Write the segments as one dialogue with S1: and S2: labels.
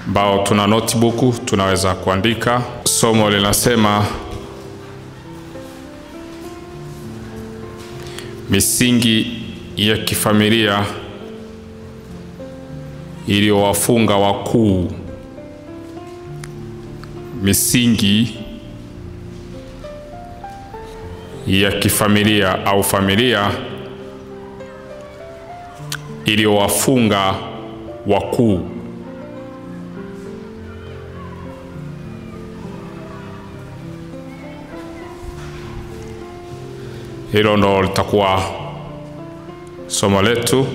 S1: ambao tuna notebook tunaweza kuandika. Somo linasema misingi ya kifamilia iliyowafunga wakuu. Misingi ya kifamilia au familia iliyowafunga wakuu. Hilo ndo litakuwa somo letu,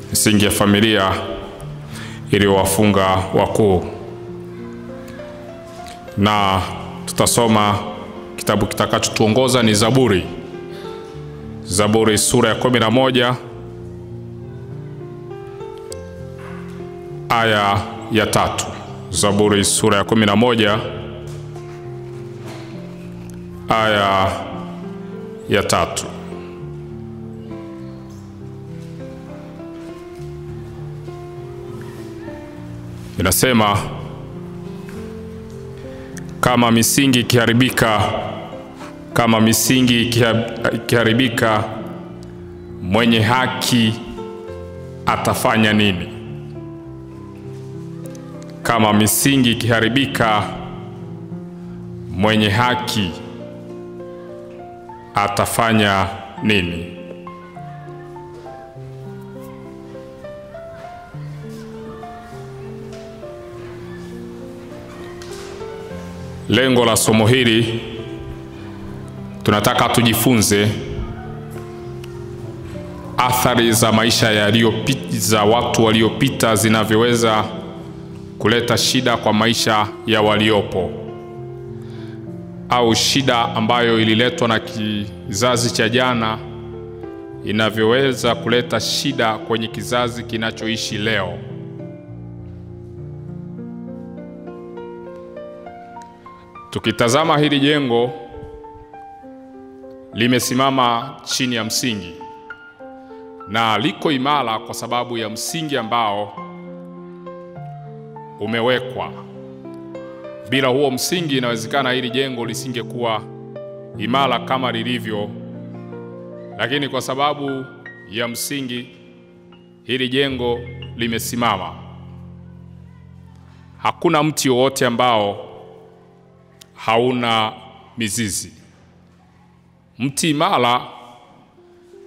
S1: misingi ya familia iliyowafunga wakuu. Na tutasoma kitabu kitakachotuongoza ni Zaburi. Zaburi sura ya 11 aya ya 3. Zaburi sura ya 11 aya ya 3. Inasema, kama misingi ikiharibika, mwenye haki atafanya nini? Kama misingi ikiharibika, mwenye haki atafanya nini? Lengo la somo hili, tunataka tujifunze athari za maisha za watu waliopita zinavyoweza kuleta shida kwa maisha ya waliopo, au shida ambayo ililetwa na kizazi cha jana inavyoweza kuleta shida kwenye kizazi kinachoishi leo. Tukitazama hili jengo limesimama chini ya msingi, na liko imara kwa sababu ya msingi ambao umewekwa. Bila huo msingi, inawezekana hili jengo lisingekuwa imara kama lilivyo, lakini kwa sababu ya msingi hili jengo limesimama. Hakuna mti wowote ambao hauna mizizi. Mti imara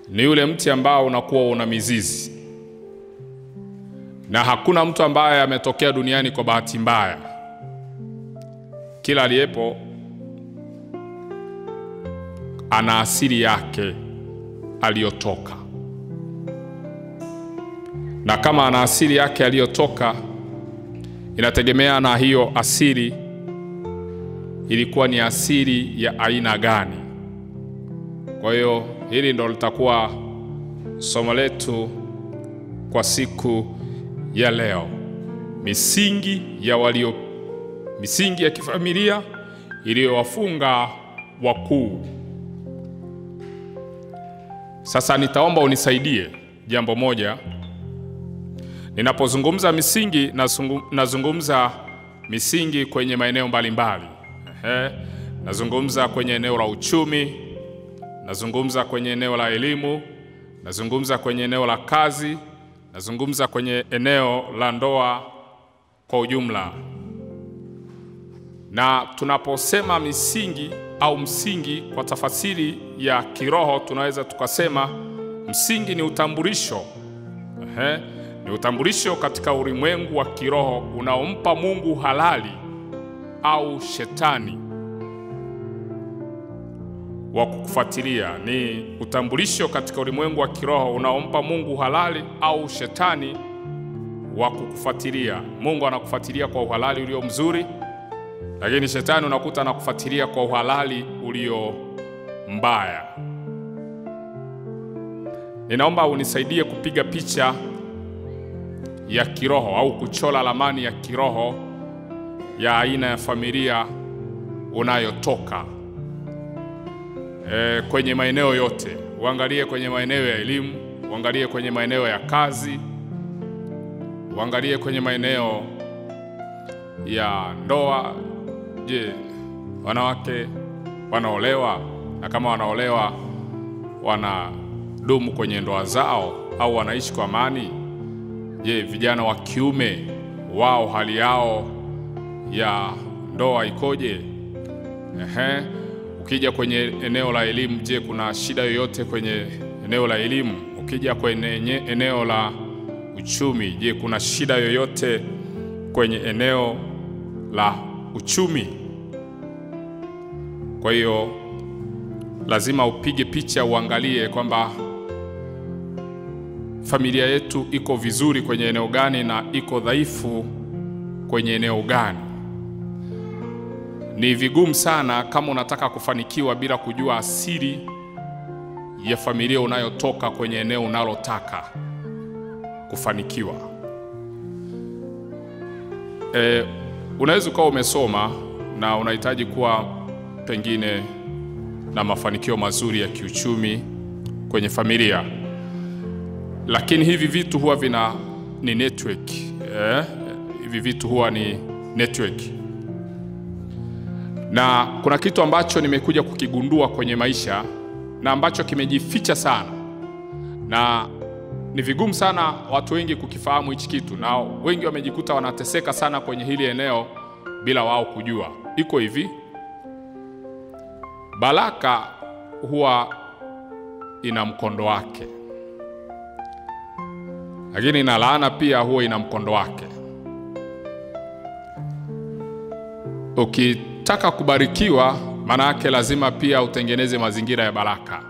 S1: ni yule mti ambao unakuwa una mizizi, na hakuna mtu ambaye ametokea duniani kwa bahati mbaya. Kila aliyepo ana asili yake aliyotoka, na kama ana asili yake aliyotoka, inategemea na hiyo asili ilikuwa ni asili ya aina gani. Kwa hiyo hili ndo litakuwa somo letu kwa siku ya leo, misingi ya kifamilia iliyowafunga wakuu. Sasa nitaomba unisaidie jambo moja. Ninapozungumza misingi, nazungumza misingi kwenye maeneo mbalimbali. Nazungumza kwenye eneo la uchumi, nazungumza kwenye eneo la elimu, nazungumza kwenye eneo la kazi, nazungumza kwenye eneo la ndoa kwa ujumla. Na tunaposema misingi au msingi kwa tafasiri ya kiroho, tunaweza tukasema msingi ni utambulisho. Ni utambulisho katika ulimwengu wa kiroho unaompa Mungu halali au shetani wa kukufuatilia. Ni utambulisho katika ulimwengu wa kiroho unaompa Mungu halali au shetani wa kukufuatilia. Mungu anakufuatilia kwa uhalali ulio mzuri, lakini shetani unakuta anakufuatilia kwa uhalali ulio mbaya. Ninaomba unisaidie kupiga picha ya kiroho au kuchora ramani ya kiroho ya aina ya familia unayotoka. Kwenye maeneo yote, uangalie kwenye maeneo ya elimu, uangalie kwenye maeneo ya kazi, uangalie kwenye maeneo ya ndoa. Je, wanawake wanaolewa? Na kama wanaolewa, wanadumu kwenye ndoa zao au wanaishi kwa amani? Je, vijana wa kiume wao hali yao ya ndoa ikoje? Ukija kwenye eneo la elimu, je, kuna shida yoyote kwenye eneo la elimu? Ukija kwenye eneo la uchumi, je, kuna shida yoyote kwenye eneo la uchumi? Kwa hiyo lazima upige picha, uangalie kwamba familia yetu iko vizuri kwenye eneo gani na iko dhaifu kwenye eneo gani. Ni vigumu sana kama unataka kufanikiwa bila kujua asili ya familia unayotoka kwenye eneo unalotaka kufanikiwa. Unaweza kuwa umesoma na unahitaji kuwa pengine na mafanikio mazuri ya kiuchumi kwenye familia, lakini hivi vitu huwa ni network. Hivi vitu huwa ni network. Na kuna kitu ambacho nimekuja kukigundua kwenye maisha na ambacho kimejificha sana, na ni vigumu sana watu wengi kukifahamu hichi kitu, na wengi wamejikuta wanateseka sana kwenye hili eneo bila wao kujua. Iko hivi: baraka huwa ina mkondo wake, lakini na laana pia huwa ina mkondo wake. Ukitaka kubarikiwa, maana yake lazima pia utengeneze mazingira ya baraka,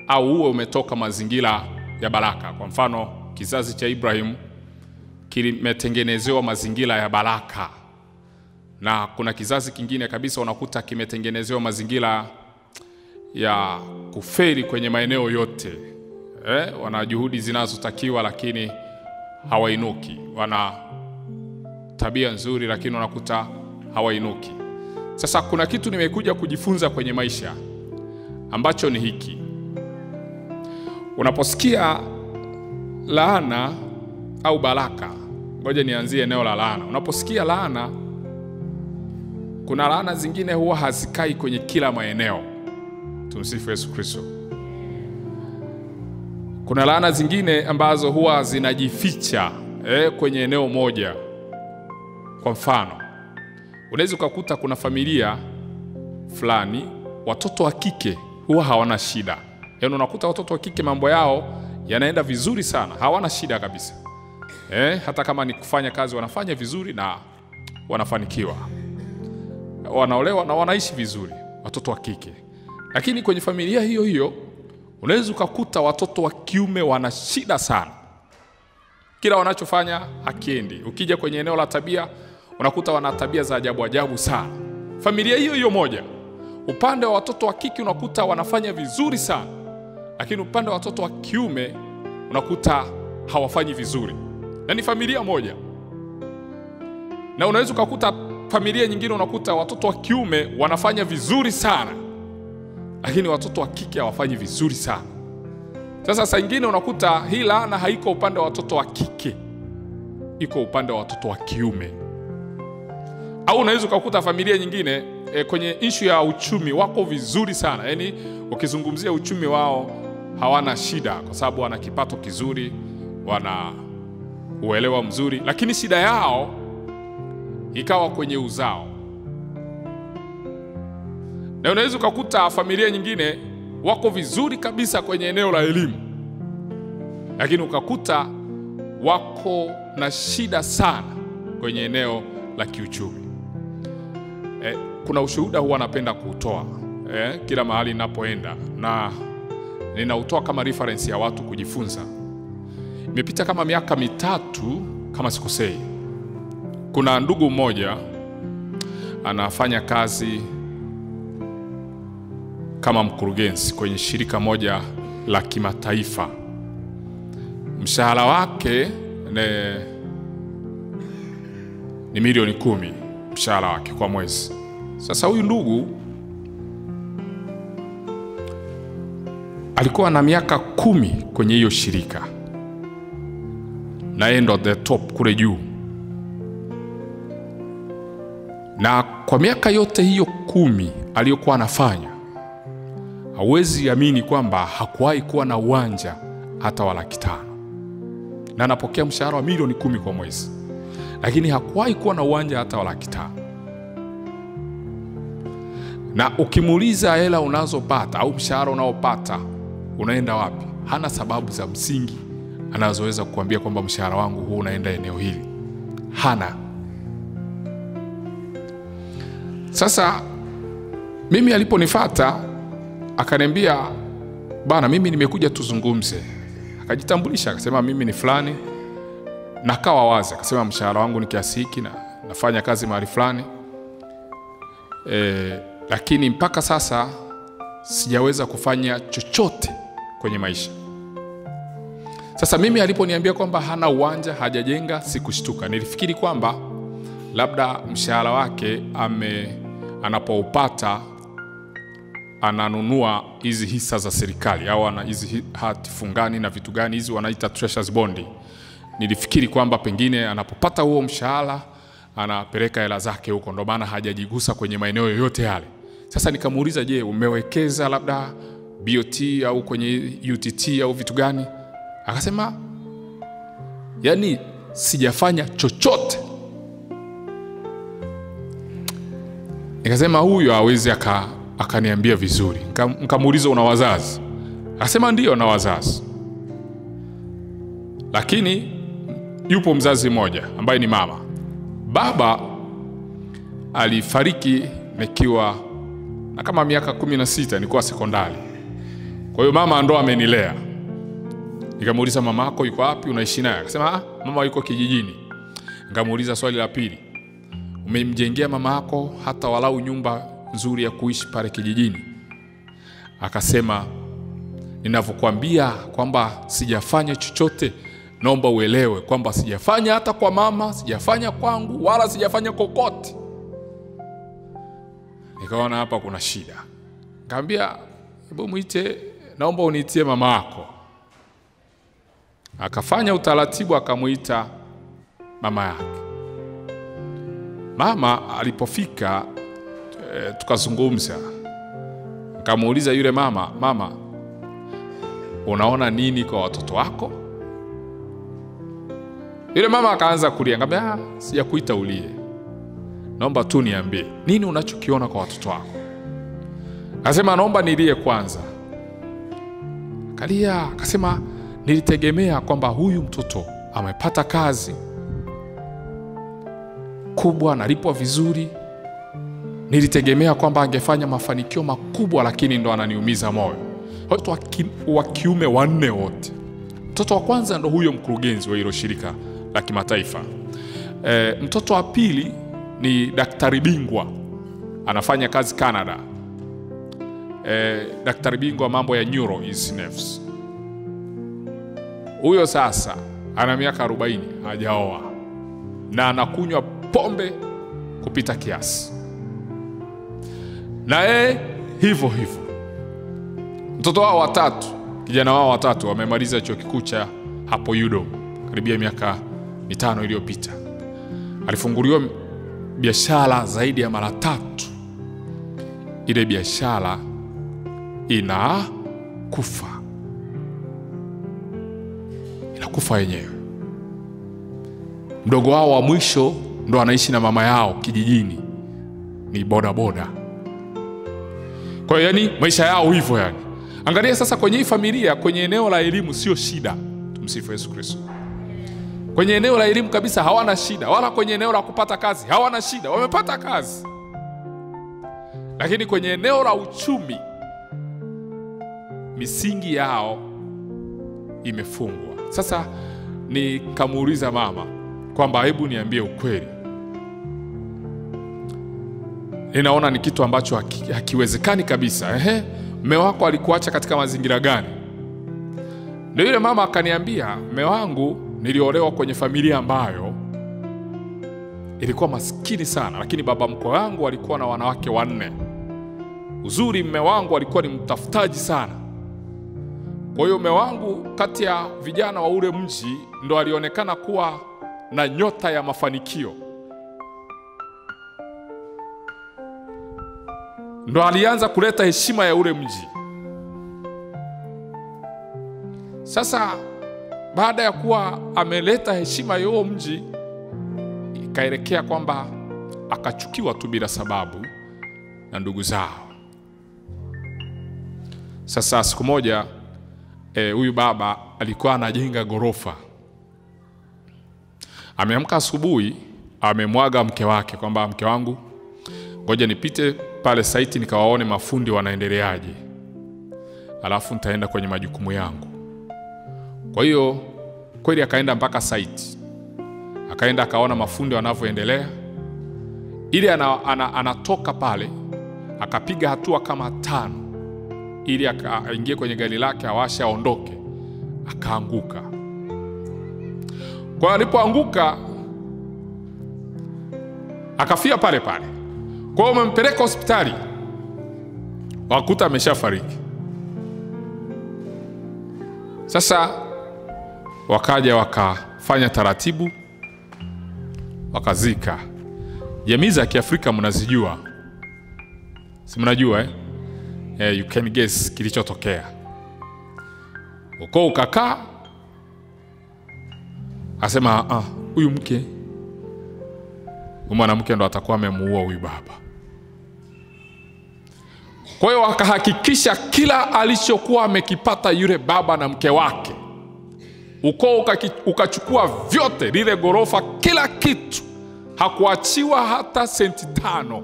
S1: au uwe umetoka mazingira ya baraka. Kwa mfano, kizazi cha Ibrahim kimetengenezewa mazingira ya baraka, na kuna kizazi kingine kabisa unakuta kimetengenezewa mazingira ya kufeli kwenye maeneo yote. Wana juhudi zinazotakiwa lakini hawainuki. Wana tabia nzuri lakini unakuta hawainuki. Sasa kuna kitu nimekuja kujifunza kwenye maisha ambacho ni hiki: unaposikia laana au baraka, ngoja nianzie eneo la laana. Unaposikia laana, kuna laana zingine huwa hazikai kwenye kila maeneo. Tumsifu Yesu Kristo. Kuna laana zingine ambazo huwa zinajificha kwenye eneo moja. Kwa mfano, unaweza kukuta kuna familia fulani watoto wa kike huwa hawana shida. Yaani unakuta watoto wa kike mambo yao yanaenda vizuri sana, hawana shida kabisa. Hata kama ni kufanya kazi wanafanya vizuri na wanafanikiwa. Wanaolewa na wanaishi vizuri watoto wa kike. Lakini kwenye familia hiyo hiyo unaweza kukuta watoto wa kiume wana shida sana. Kila wanachofanya hakiendi. Ukija kwenye eneo la tabia, unakuta wana tabia za ajabu ajabu sana. Familia hiyo hiyo moja, upande wa watoto wa kike unakuta wanafanya vizuri sana, lakini upande wa watoto wa kiume unakuta hawafanyi vizuri. Yaani familia moja. Na unaweza kukuta familia nyingine unakuta watoto wa kiume wanafanya vizuri sana, lakini watoto wa kike hawafanyi vizuri sana. Sasa saa nyingine unakuta hii laana haiko upande wa watoto wa kike, iko upande wa watoto wa kiume. Au unaweza kukuta familia nyingine kwenye issue ya uchumi wako vizuri sana. Yaani ukizungumzia uchumi wao hawana shida kwa sababu wana kipato kizuri, wana uelewa mzuri, lakini shida yao ikawa kwenye uzao. Na unaweza kukuta familia nyingine wako vizuri kabisa kwenye eneo la elimu, lakini ukakuta wako na shida sana kwenye eneo la kiuchumi. Kuna ushuhuda huwa napenda kuutoa kila mahali ninapoenda, na ninautoa kama reference ya watu kujifunza. Imepita kama miaka 3 kama sikosei. Kuna ndugu mmoja anafanya kazi kama mkurugenzi kwenye shirika moja la kimataifa. Mshahara wake ni milioni 10 mshahara wake kwa mwezi. Sasa huyu ndugu alikuwa na miaka 10 kwenye hiyo shirika. na yeye ndo the top kule juu. Na kwa miaka yote hiyo 10 aliyokuwa anafanya, hawezi amini kwamba hakuwahi kuwa na uwanja hata wa $500,000. Na anapokea mshahara wa milioni 10 kwa mwezi, lakini hakuwahi kuwa na uwanja hata wa $500,000. Na ukimuuliza hela unazopata au mshahara unaopata unaenda wapi, hana sababu za msingi anazoweza kukuambia kwamba mshahara wangu huu unaenda eneo hili. Hana. Sasa mimi aliponifuata akaniambia, bana, mimi nimekuja tuzungumze. Akajitambulisha, akasema mimi ni fulani, na kawa wazi akasema mshahara wangu ni kiasi hiki na nafanya kazi mahali fulani. Lakini mpaka sasa sijaweza kufanya chochote kwenye maisha. Sasa mimi aliponiambia kwamba hana uwanja, hajajenga, sikushtuka. Nilifikiri kwamba labda mshahara wake anapoupata ananunua hizi hisa za serikali au ana hizi hati fungani na vitu gani hizi wanaita treasury bond. Nilifikiri kwamba pengine anapopata huo mshahara anapeleka hela zake huko, ndio maana hajajigusa kwenye maeneo yoyote yale. Sasa nikamuuliza, je, umewekeza labda BOT au kwenye UTT au vitu gani? Akasema, yani sijafanya chochote. Nikasema huyo hawezi akaniambia vizuri. Nikamuuliza, una wazazi? Akasema ndio na wazazi, lakini yupo mzazi mmoja ambaye ni mama. Baba alifariki nikiwa na kama miaka 16, nilikuwa sekondari. Kwa hiyo mama ndo amenilea. Nikamuuliza, mama yako yuko wapi, unaishi naye? Akasema mama yuko kijijini. Nikamuuliza swali la pili, umemjengea mama yako hata walau nyumba nzuri ya kuishi pale kijijini? Akasema, ninavyokuambia kwamba sijafanya chochote, naomba uelewe kwamba sijafanya hata kwa mama, sijafanya kwangu, wala sijafanya kokote. Nikaona hapa kuna shida. Nikamwambia, hebu muite, naomba uniitie mama yako. Akafanya utaratibu, akamuita mama yake. Mama alipofika tukazungumza. Nikamuuliza yule mama, unaona nini kwa watoto wako? Yule mama akaanza kulia. Nikamwambia, sijakuita ulie, naomba tu niambie nini unachokiona kwa watoto wako. Akasema, naomba nilie kwanza. Kalia. Akasema, nilitegemea kwamba huyu mtoto amepata kazi kubwa, analipwa vizuri. Nilitegemea kwamba angefanya mafanikio makubwa, lakini ndo ananiumiza moyo. Watoto wa kiume 4 wote. Mtoto wa kwanza ndo huyo mkurugenzi wa hilo shirika la kimataifa. Mtoto wa pili ni daktari bingwa, anafanya kazi Canada. Daktari bingwa mambo ya neuro is nerves. Huyo sasa ana miaka 40, hajaoa na anakunywa pombe kupita kiasi. Na hivyo. Mtoto wao watatu, kijana wao watatu wamemaliza chuo kikuu cha hapo UDOM karibia miaka 5 iliyopita. Alifunguliwa biashara zaidi ya mara 3. Ile biashara inakufa yenyewe. Mdogo wao wa mwisho ndo anaishi na mama yao kijijini, ni bodaboda. Kwa hiyo yani maisha yao hivyo yani. Angalia sasa kwenye hii familia, kwenye eneo la elimu sio shida. Tumsifu Yesu Kristo. Kwenye eneo la elimu kabisa hawana shida, wala kwenye eneo la kupata kazi hawana shida, wamepata kazi. Lakini kwenye eneo la uchumi misingi yao imefungwa. Sasa nikamuuliza mama kwamba hebu niambie ukweli, ninaona ni kitu ambacho hakiwezekani kabisa. Mume wako alikuacha katika mazingira gani? Ndio yule mama akaniambia, mume wangu niliolewa kwenye familia ambayo ilikuwa maskini sana, lakini baba mkwe wangu alikuwa na wanawake 4. Uzuri mume wangu alikuwa ni mtafutaji sana. Kwa hiyo mume wangu kati ya vijana wa ule mji ndo alionekana kuwa na nyota ya mafanikio. Ndo alianza kuleta heshima ya ule mji. Sasa baada ya kuwa ameleta heshima ya huo mji, ikaelekea kwamba akachukiwa tu bila sababu na ndugu zao. Sasa siku moja huyu baba alikuwa anajenga gorofa. Ameamka asubuhi, amemwaga mke wake kwamba mke wangu, ngoja nipite pale site nikawaone mafundi wanaendeleaje, alafu nitaenda kwenye majukumu yangu. Kwa hiyo kweli akaenda mpaka site. Akaenda akaona mafundi wanavyoendelea. Ili anatoka pale, akapiga hatua kama 5 ili akaingie kwenye gari lake awashe aondoke, akaanguka. Kwa alipoanguka akafia pale pale. Kwa hiyo umempeleka hospitali, wakuta ameshafariki. Sasa wakaja wakafanya taratibu, wakazika. Jamii za Kiafrika mnazijua, si mnajua you can guess kilichotokea. Uko ukakaa, asema huyu mke, mwanamke ndo atakuwa amemuua huyu baba. Kwa hiyo wakahakikisha kila alichokuwa amekipata yule baba na mke wake, ukoo ukachukua vyote, lile gorofa, kila kitu, hakuachiwa hata senti 5.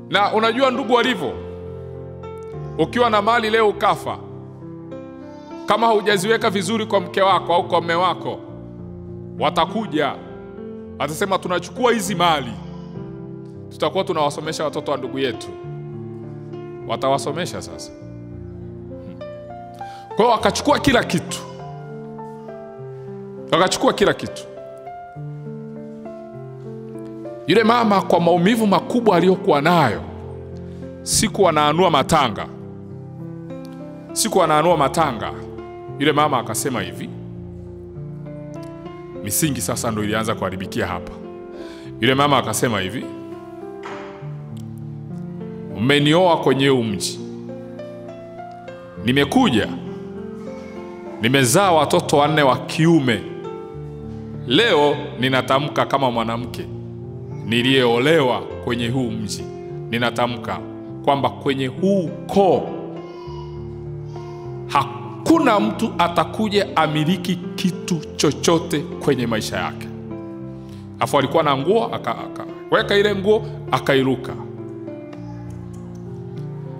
S1: Na unajua ndugu walivyo, ukiwa na mali leo ukafa, kama hujaziweka vizuri kwa mke wako au kwa mume wako, watakuja watasema tunachukua hizi mali, tutakuwa tunawasomesha watoto wa ndugu yetu. Watawasomesha sasa. Kwa hiyo wakachukua kila kitu. Wakachukua kila kitu. Yule mama kwa maumivu makubwa aliyokuwa nayo, siku anaanua matanga, yule mama akasema hivi, misingi sasa ndo ilianza kuharibikia hapa. Yule mama akasema hivi, umenioa kwenye mji, nimekuja, nimezaa watoto 4 wa kiume. Leo ninatamka kama mwanamke niliyeolewa kwenye huu mji, ninatamka kwamba kwenye huu ukoo hakuna mtu atakuja amiliki kitu chochote kwenye maisha yake. Afu alikuwa na nguo, akaweka ile nguo, akairuka.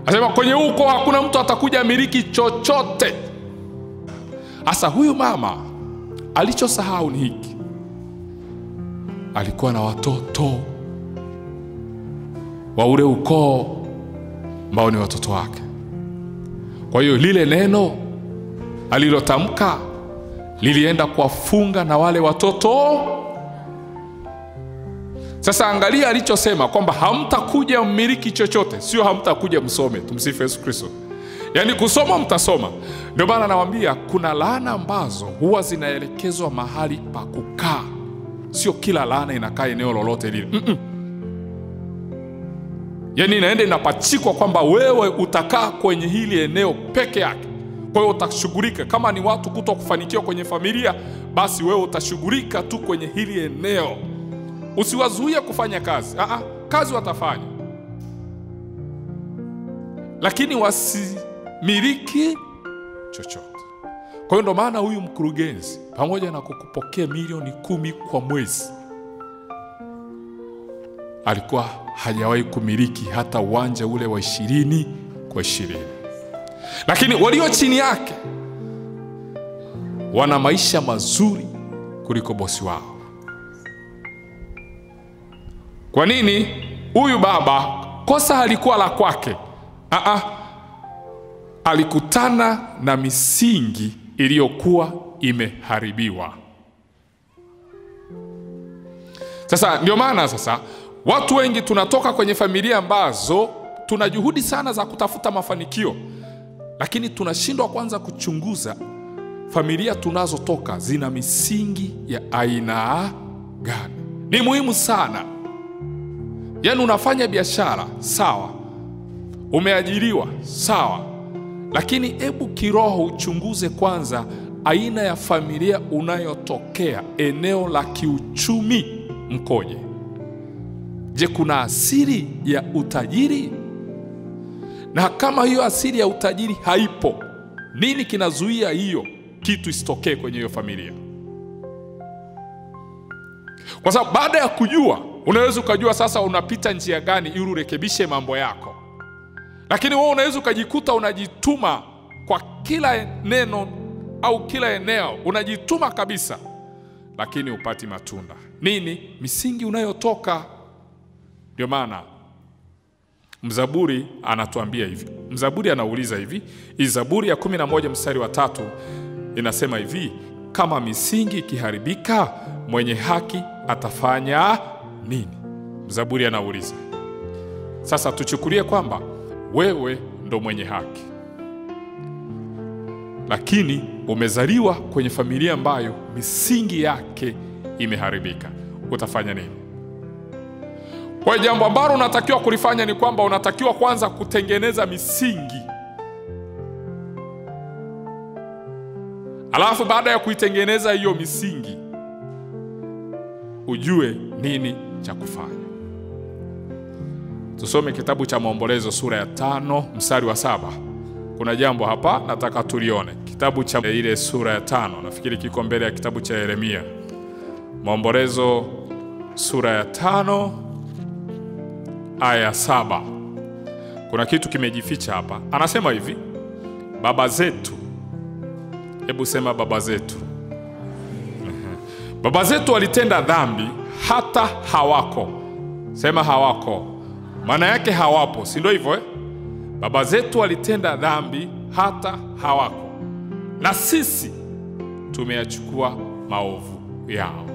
S1: Anasema kwenye huu ukoo hakuna mtu atakuja amiliki chochote. Asa huyu mama alichosahau ni hiki, alikuwa na watoto wa ule ukoo ambao ni watoto wake. Kwa hiyo lile neno alilotamka lilienda kuwafunga na wale watoto. Sasa angalia alichosema kwamba hamtakuja mmiliki chochote, sio hamtakuja msome. Tumsifu Yesu Kristo. Yaani kusoma mtasoma. Ndio maana nawaambia kuna laana ambazo huwa zinaelekezwa mahali pa kukaa. Sio kila laana inakaa eneo lolote lile. Yaani inaenda inapachikwa kwamba wewe utakaa kwenye hili eneo peke yake. Kwa hiyo utashughulika, kama ni watu kutokufanikiwa kwenye familia, basi wewe utashughulika tu kwenye hili eneo. Usiwazuie kufanya kazi. Kazi watafanya, lakini wasimiliki chochote. Kwa hiyo ndo maana huyu mkurugenzi, pamoja na kukupokea milioni 10 kwa mwezi, alikuwa hajawahi kumiliki hata uwanja ule wa 20 kwa 20. Lakini walio chini yake wana maisha mazuri kuliko bosi wao. Kwa nini? Huyu baba kosa halikuwa la kwake. Alikutana na misingi iliyokuwa imeharibiwa. Sasa ndio maana sasa watu wengi tunatoka kwenye familia ambazo tuna juhudi sana za kutafuta mafanikio, lakini tunashindwa kwanza kuchunguza familia tunazotoka zina misingi ya aina gani. Ni muhimu sana. Yaani unafanya biashara, sawa. Umeajiriwa, sawa. Lakini hebu kiroho uchunguze kwanza aina ya familia unayotokea, eneo la kiuchumi mkoje. Je, kuna asili ya utajiri? Na kama hiyo asili ya utajiri haipo, nini kinazuia hiyo kitu isitokee kwenye hiyo familia? Kwa sababu baada ya kujua, unaweza ukajua sasa unapita njia gani ili urekebishe mambo yako. Lakini wewe unaweza ukajikuta unajituma kwa kila neno au kila eneo, unajituma kabisa, lakini upati matunda. Nini? Misingi unayotoka. Ndio maana Mzaburi anatuambia hivi. Mzaburi anauliza hivi. Zaburi ya 11 mstari wa 3 inasema hivi: kama misingi ikiharibika, mwenye haki atafanya nini? Mzaburi anauliza. Sasa tuchukulie kwamba wewe ndo mwenye haki, lakini umezaliwa kwenye familia ambayo misingi yake imeharibika. Utafanya nini? Kwa jambo ambalo unatakiwa kulifanya ni kwamba unatakiwa kwanza kutengeneza misingi. Alafu baada ya kuitengeneza hiyo misingi, ujue nini cha kufanya. Tusome kitabu cha Maombolezo sura ya 5 mstari wa 7. Kuna jambo hapa nataka tulione. Kitabu cha ile sura ya 5, nafikiri kiko mbele ya kitabu cha Yeremia. Maombolezo sura ya 5 aya 7. Kuna kitu kimejificha hapa. Anasema hivi: baba zetu. Hebu sema baba zetu. Baba zetu walitenda dhambi hata hawako. Sema hawako. Maana yake hawapo, si ndio hivyo? Baba zetu walitenda dhambi hata hawako, na sisi tumeyachukua maovu yao.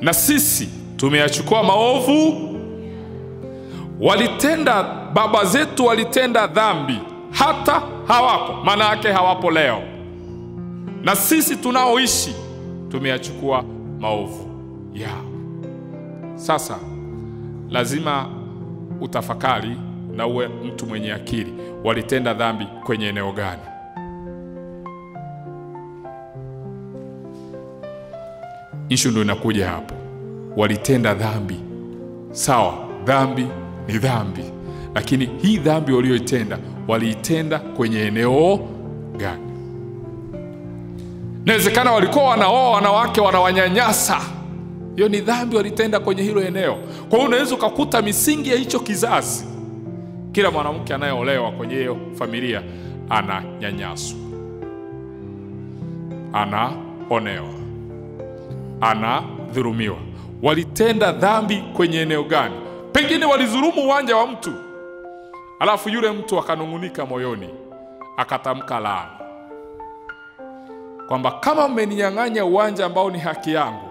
S1: Na sisi tumeyachukua maovu. Baba zetu walitenda dhambi hata hawako, maana yake hawapo leo. Na sisi tunaoishi tumeyachukua maovu yao. Sasa lazima utafakari na uwe mtu mwenye akili. Walitenda dhambi kwenye eneo gani? Ishu ndio inakuja hapo. Walitenda dhambi. Sawa, dhambi ni dhambi. Lakini hii dhambi walioitenda, waliitenda kwenye eneo gani? Inawezekana walikuwa wanaoa wanawake wanawanyanyasa. Hiyo ni dhambi walitenda kwenye hilo eneo. Kwa hiyo unaweza ukakuta misingi ya hicho kizazi, kila mwanamke anayeolewa kwenye hiyo familia ananyanyaswa, anaonewa, anadhulumiwa. Walitenda dhambi kwenye eneo gani? Pengine walizulumu uwanja wa mtu, alafu yule mtu akanungunika moyoni, akatamka laana kwamba kama mmeninyang'anya uwanja ambao ni haki yangu,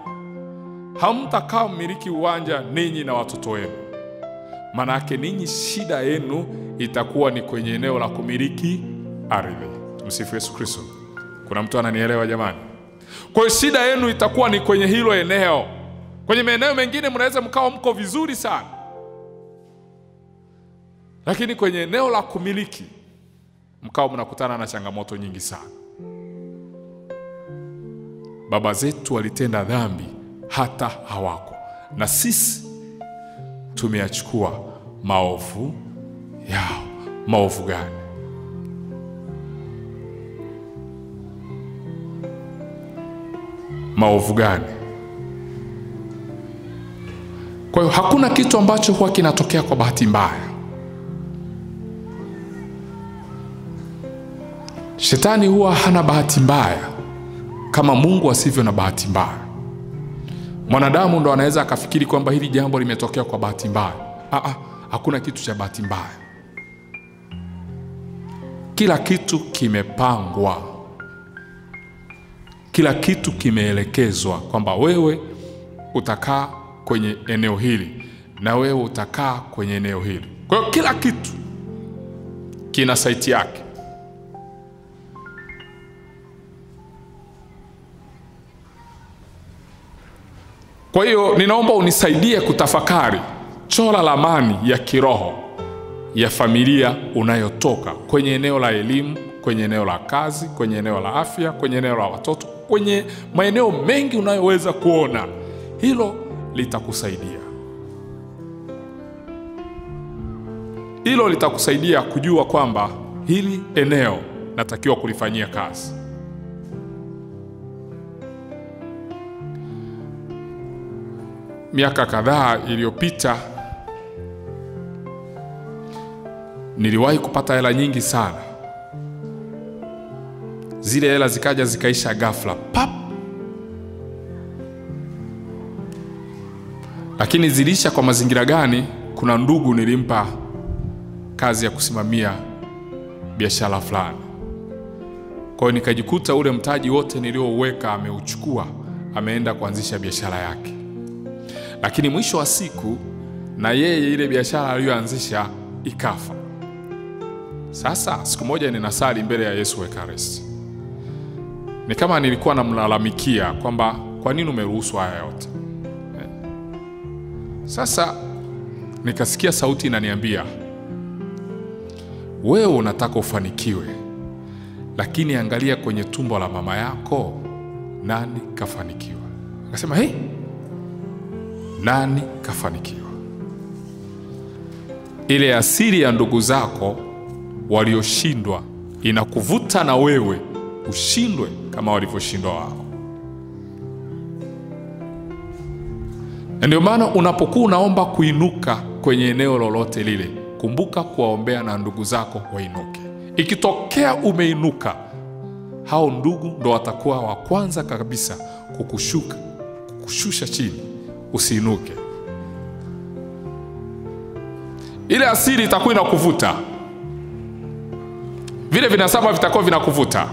S1: hamtakaa mmiliki uwanja ninyi na watoto wenu. Maana yake ninyi shida yenu itakuwa ni kwenye eneo la kumiliki ardhi. Tumsifu Yesu Kristo. Kuna mtu ananielewa jamani? Kwa hiyo shida yenu itakuwa ni kwenye hilo eneo. Kwenye maeneo mengine mnaweza mkao mko vizuri sana, lakini kwenye eneo la kumiliki mkao mnakutana na changamoto nyingi sana. Baba zetu walitenda dhambi hata hawako, na sisi tumeyachukua maovu yao. Maovu gani? Maovu gani? Kwa hiyo hakuna kitu ambacho huwa kinatokea kwa bahati mbaya. Shetani huwa hana bahati mbaya kama Mungu asivyo na bahati mbaya. Mwanadamu ndo anaweza akafikiri kwamba hili jambo limetokea kwa bahati mbaya. Hakuna kitu cha bahati mbaya. Kila kitu kimepangwa. Kila kitu kimeelekezwa kwamba wewe utakaa kwenye eneo hili na wewe utakaa kwenye eneo hili. Kwa hiyo kila kitu kina site yake. Kwa hiyo ninaomba unisaidie kutafakari, chora ramani ya kiroho ya familia unayotoka, kwenye eneo la elimu, kwenye eneo la kazi, kwenye eneo la afya, kwenye eneo la watoto, kwenye maeneo mengi unayoweza kuona. Hilo litakusaidia. Hilo litakusaidia kujua kwamba hili eneo natakiwa kulifanyia kazi. Miaka kadhaa iliyopita niliwahi kupata hela nyingi sana. Zile hela zikaja zikaisha ghafla, pap. Lakini zilisha kwa mazingira gani? Kuna ndugu nilimpa kazi ya kusimamia biashara fulani. Kwa hiyo nikajikuta ule mtaji wote niliouweka ameuchukua, ameenda kuanzisha biashara yake. Lakini mwisho wa siku na yeye ile biashara aliyoanzisha ikafa. Sasa siku moja ninasali mbele ya Yesu Ekaristi. Ni kama nilikuwa namlalamikia kwamba kwa nini umeruhusu haya yote? Sasa nikasikia sauti inaniambia, wewe unataka ufanikiwe, lakini angalia kwenye tumbo la mama yako, nani kafanikiwa? Akasema, hey, nani kafanikiwa? Ile asili ya ndugu zako walioshindwa inakuvuta na wewe ushindwe kama walivyoshindwa wao. Ndio maana unapokuwa unaomba kuinuka kwenye eneo lolote lile, kumbuka kuwaombea na ndugu zako wainuke. Ikitokea umeinuka, hao ndugu ndo watakuwa wa kwanza kabisa kukushusha chini usiinuke. Ile asili itakuwa inakuvuta. Vile vinasaba vitakuwa vinakuvuta.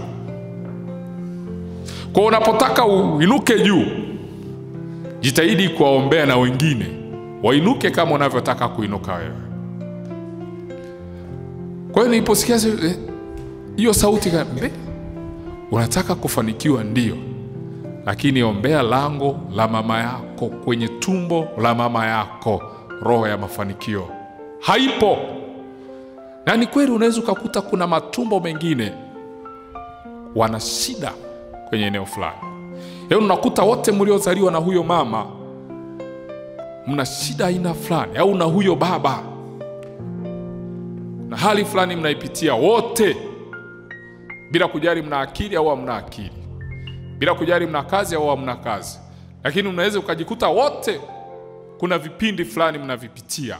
S1: Kwa unapotaka uinuke juu, jitahidi kuwaombea na wengine wainuke kama unavyotaka kuinuka wewe. Kwa hiyo niliposikia hiyo sauti, unataka kufanikiwa ndio, lakini ombea lango la mama yako, kwenye tumbo la mama yako. Roho ya mafanikio haipo. Na ni kweli unaweza kukuta kuna matumbo mengine wana shida kwenye eneo fulani. Yaani unakuta wote mliozaliwa na huyo mama mna shida aina fulani, au na huyo baba na hali fulani mnaipitia wote, bila kujali mna akili au hamna akili, bila kujali mna kazi au hamna kazi. Lakini unaweza ukajikuta wote kuna vipindi fulani mnavipitia.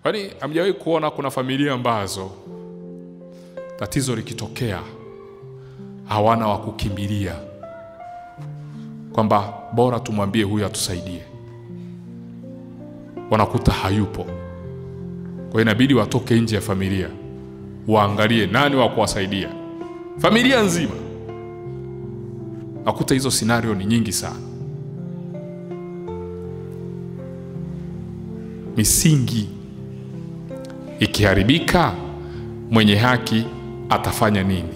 S1: Kwani hamjawahi kuona kuna familia ambazo tatizo likitokea hawana wa kukimbilia, kwamba bora tumwambie huyu atusaidie? Wanakuta hayupo. Kwa hiyo inabidi watoke nje ya familia, waangalie nani wa kuwasaidia. Familia nzima. Nakuta hizo scenario ni nyingi sana. Misingi ikiharibika, mwenye haki atafanya nini?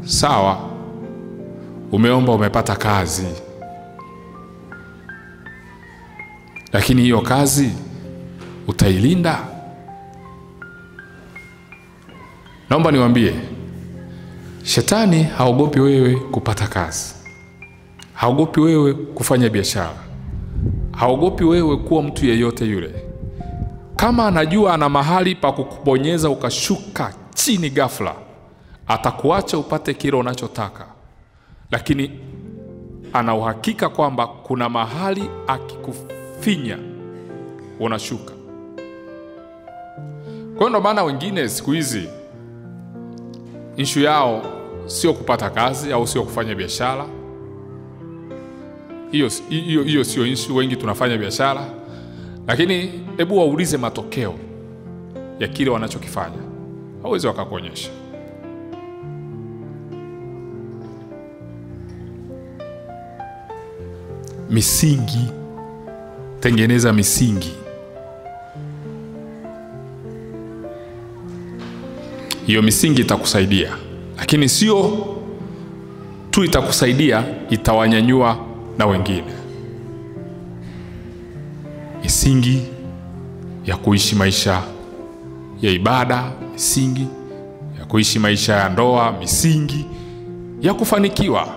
S1: Sawa, umeomba umepata kazi, lakini hiyo kazi utailinda? Naomba niwaambie, shetani haogopi wewe kupata kazi, haogopi wewe kufanya biashara, haogopi wewe kuwa mtu yeyote yule. Kama anajua ana mahali pa kukubonyeza ukashuka chini ghafla, atakuacha upate kile unachotaka. Lakini ana uhakika kwamba kuna mahali akikufinya unashuka. Kwa ndo maana wengine siku hizi issue yao sio kupata kazi au sio kufanya biashara. Hiyo sio issue. Wengi tunafanya biashara, lakini hebu waulize matokeo ya kile wanachokifanya. Hawezi wakakuonyesha. Misingi, tengeneza misingi. hiyo misingi itakusaidia, lakini sio tu itakusaidia, itawanyanyua na wengine. Misingi ya kuishi maisha ya ibada, misingi ya kuishi maisha ya ndoa, misingi ya kufanikiwa.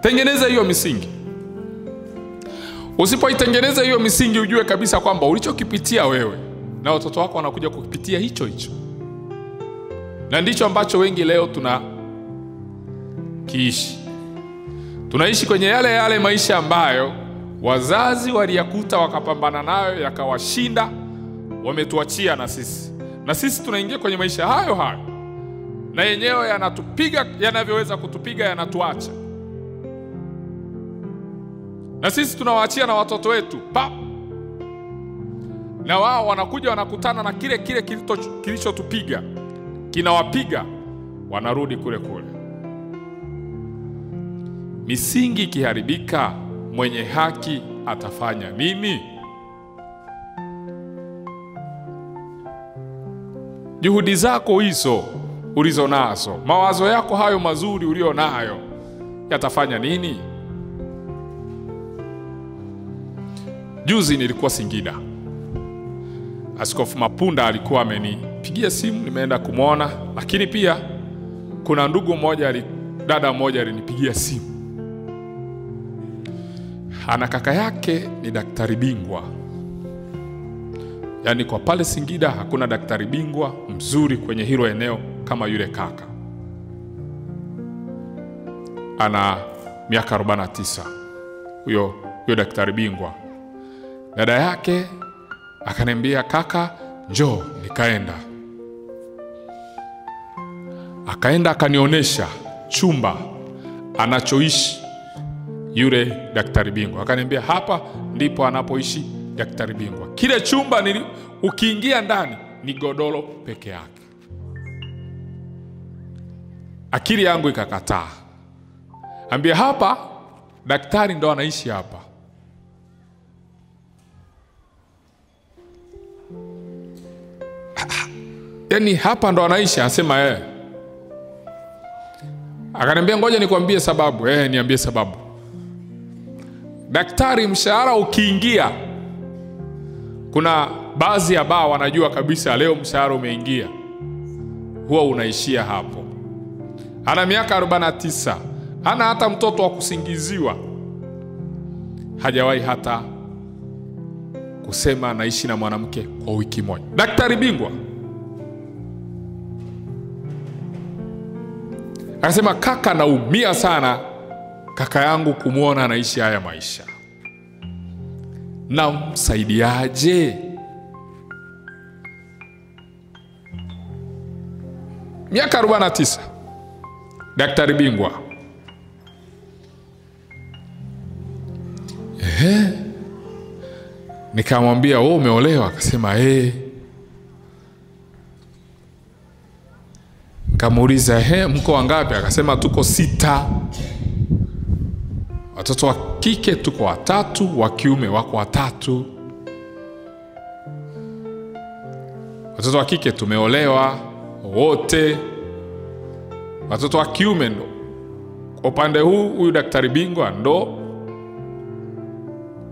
S1: Tengeneza hiyo misingi. Usipoitengeneza hiyo misingi, ujue kabisa kwamba ulichokipitia wewe na watoto wako wanakuja kukipitia hicho hicho. Na ndicho ambacho wengi leo tunakiishi. Tunaishi kwenye yale maisha ambayo wazazi waliyakuta, wakapambana nayo, yakawashinda, wametuachia na sisi. Na sisi tunaingia kwenye maisha hayo hayo, na yenyewe yanatupiga, yanavyoweza kutupiga, yanatuacha. Na sisi tunawaachia na watoto wetu na wao wanakuja wanakutana na kile kilichotupiga, kinawapiga, wanarudi kule kule. Misingi ikiharibika, mwenye haki atafanya nini? Juhudi zako hizo ulizonazo, mawazo yako hayo mazuri ulionayo, yatafanya nini? Juzi nilikuwa Singida. Askofu Mapunda alikuwa amenipigia simu, nimeenda kumwona, lakini pia kuna dada mmoja alinipigia simu. Ana kaka yake ni daktari bingwa. Yaani kwa pale Singida hakuna daktari bingwa mzuri kwenye hilo eneo kama yule kaka. Ana miaka 49. Huyo daktari bingwa. Dada yake akaniambia, kaka njoo. Nikaenda. Akaenda akanionesha chumba anachoishi yule daktari bingwa. Akaniambia hapa ndipo anapoishi daktari bingwa. Kile chumba ukiingia ndani ni godoro peke yake. Akili yangu ikakataa. Ambia hapa daktari ndo anaishi hapa. Yaani hapa ndo anaishi, asema yeye. Akaniambia ngoja nikwambie sababu. Niambie sababu. Daktari mshahara ukiingia, kuna baadhi ya baa wanajua kabisa leo mshahara umeingia, huwa unaishia hapo. Ana miaka 49, hana hata mtoto wa kusingiziwa, hajawahi hata kusema naishi na mwanamke kwa wiki moja. Daktari bingwa. Akasema kaka, naumia sana kaka yangu kumuona anaishi haya maisha, na msaidiaje? Miaka 49, daktari bingwa. Nikamwambia wewe umeolewa? Akasema Nikamuuliza mko wangapi? Akasema tuko 6. Watoto wa kike tuko 3, wa kiume wako 3. Watoto wa kike tumeolewa wote. Watoto wa kiume ndo kwa upande huyu daktari bingwa ndo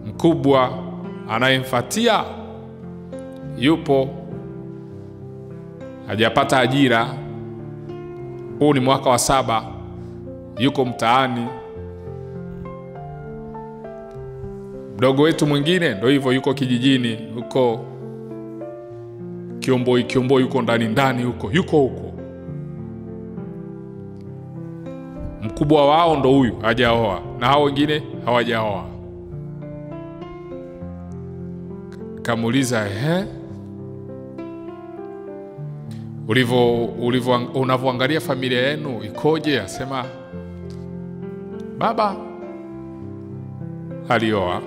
S1: mkubwa. Anayemfuatia yupo, hajapata ajira, huu ni mwaka wa 7, yuko mtaani. Mdogo wetu mwingine ndo hivyo, yuko kijijini, yuko Kiomboi, yuko ndani huko, yuko huko. Mkubwa wao ndo huyu, hajaoa, na hao wengine hawajaoa. Kamuuliza unavyoangalia familia yenu ikoje? Asema baba alioa,